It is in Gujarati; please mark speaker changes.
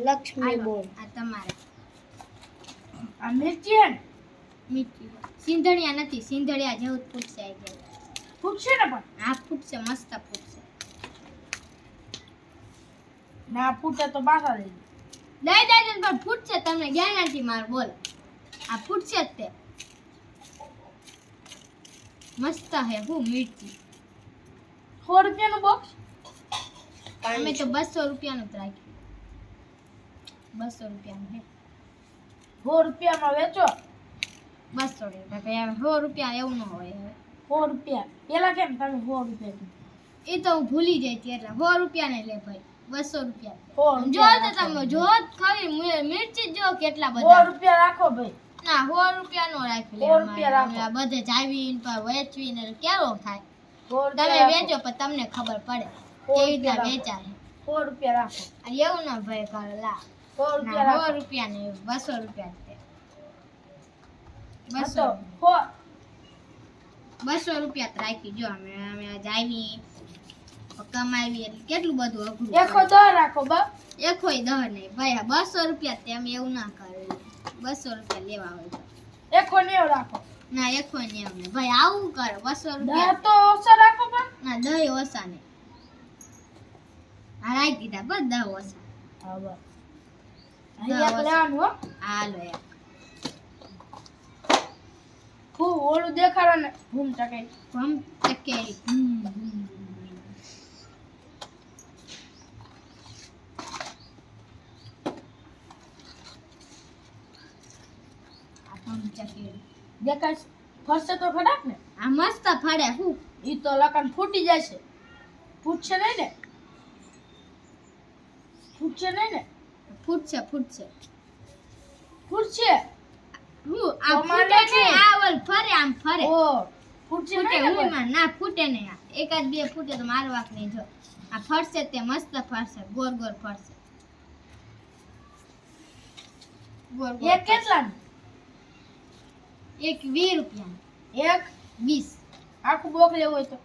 Speaker 1: લક્ષ્મી બોલ.
Speaker 2: આ તમારે
Speaker 3: આ મિર્ચી હે ને?
Speaker 2: મીઠી સિંધડિયા નથી, સિંધડિયા જેવું જ ફૂટશે આ જેવું.
Speaker 3: ફૂટશે ને પણ
Speaker 2: આ ફૂટશે, મસ્ત ફૂટશે.
Speaker 3: ના ફૂટે તો પાછા લઈ
Speaker 2: લઈ જાય પણ ફૂટશે, તમને ગેરંટી માર બોલ. આ ફૂટશે જ તે. મસ્ત હે હું મિર્ચી.
Speaker 3: 100 રૂપિયાનું બોક્સ.
Speaker 2: અમે તો 200 રૂપિયાનું જ રાખ્યું. 200 રૂપિયાનું હે.
Speaker 3: 100 રૂપિયામાં વેચો.
Speaker 2: 200 રૂપિયા કઈ આવે 100 રૂપિયા એવું ન હોય હવે.
Speaker 3: 100 રૂપિયા પેલા કેમ તમે 100 રૂપિયા કીધું?
Speaker 2: એ તો હું ભૂલી જાય ત્યારે 100 રૂપિયા ને લે ભાઈ. 200 રૂપિયા.
Speaker 3: 100
Speaker 2: જો તો તમે જો ખાલી મિર્ચી જો કેટલા
Speaker 3: 100
Speaker 2: બધા.
Speaker 3: રૂપિયા રાખો ભાઈ.
Speaker 2: ના 100 રૂપિયા નો રાખી લે.
Speaker 3: 100 રૂપિયા રાખો.
Speaker 2: આ બધે જાવીને પર વેચવીને કેવો થાય.
Speaker 3: 100
Speaker 2: તમે
Speaker 3: રૂપિયા
Speaker 2: વેચો પણ તમને ખબર પડે કેવી રીતના વેચાય.
Speaker 3: 100 રૂપિયા રાખો.
Speaker 2: અને એવું ના ભાઈ કરો લા.
Speaker 3: 100 રૂપિયા
Speaker 2: ના
Speaker 3: રાખો.
Speaker 2: 100 રૂપિયા ને 200 રૂપિયા જ તે.
Speaker 3: હા
Speaker 2: 200
Speaker 3: તો
Speaker 2: 200 રૂપિયા જ રાખી જો અમે જાવી કમાવી એટલે કેટલું બધું અઘરું.
Speaker 3: એકો 10 રાખો બસ.
Speaker 2: એકોય દહ નહીં ભાઈ 200 રૂપિયા તે અમે એવું ના કરે. 200 રૂપિયા લેવા હોય તો.
Speaker 3: એકો 90 રાખો.
Speaker 2: ના એકોય નહીં અમને ભાઈ આવું કરો 200
Speaker 3: 10
Speaker 2: રૂપિયા.
Speaker 3: તો ઓછા રાખો પણ.
Speaker 2: ના દહીં ઓછા ને. આ રાખી દીધા બસ 10 ઓછા.
Speaker 3: હા બસ.
Speaker 2: દસ
Speaker 3: અહીંયા લેવાનું હો.
Speaker 2: હાલો યાર.
Speaker 3: ખૂબ ઓલું દેખાડો ને ભૂમ ચકાઈ.
Speaker 2: ભમ ચકેરી. આ ભમ ચકેરી.
Speaker 3: દેખાય ફરશે તો ખરાબ ને.
Speaker 2: આ મસ્ત ફળે હું.
Speaker 3: ઈ તો લકન ફૂટી જાય છે. ફૂટશે નહીં ને? ફૂટશે નહીં ને?
Speaker 2: ફૂટશે ફૂટશે.
Speaker 3: ફૂટશે.
Speaker 2: હું આ
Speaker 3: તો મારે
Speaker 2: ફૂટે
Speaker 3: છે.
Speaker 2: નહીં આ ઓલ ફરે આમ ફરે.
Speaker 3: ઓ ફૂટશે
Speaker 2: ફૂટે
Speaker 3: નહીં ને
Speaker 2: હું
Speaker 3: પણ?
Speaker 2: માં ના ફૂટે નહીં આ. એકાદ બે ફૂટે તો મારો વાક નહીં જો. આ ફરશે તે મસ્ત ફરશે ગોર ગોર ફરશે. ગોર ગોર
Speaker 3: એક કેટલાનું?
Speaker 2: એક 20 રૂપિયા.
Speaker 3: એક
Speaker 2: 20.
Speaker 3: આખું બોક લેવું હોય તો